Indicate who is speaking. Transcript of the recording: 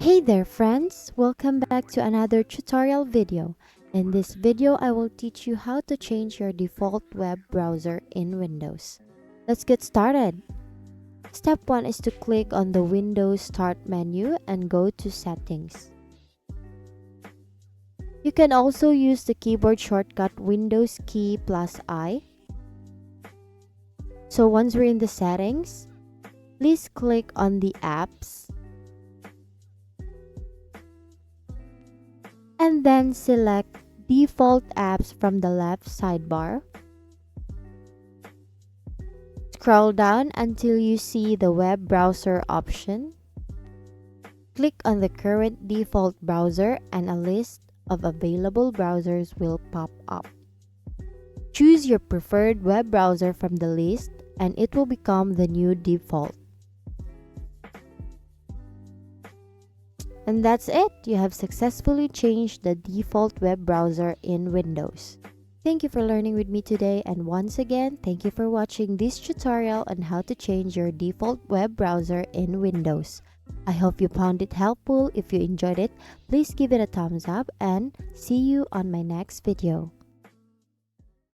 Speaker 1: Hey there friends, welcome back to another tutorial video. In this video, I will teach you how to change your default web browser in Windows. Let's get started. Step 1 is to click on the Windows Start menu and go to Settings. You can also use the keyboard shortcut Windows key plus I. So once we're in the settings, please click on the Apps and then select Default Apps from the left sidebar. Scroll down until you see the web browser option. Click on the current default browser and a list of available browsers will pop up. Choose your preferred web browser from the list and it will become the new default. And that's it. You have successfully changed the default web browser in Windows. Thank you for learning with me today, and once again, thank you for watching this tutorial on how to change your default web browser in Windows. I hope you found it helpful. If you enjoyed it, please give it a thumbs up and see you on my next video.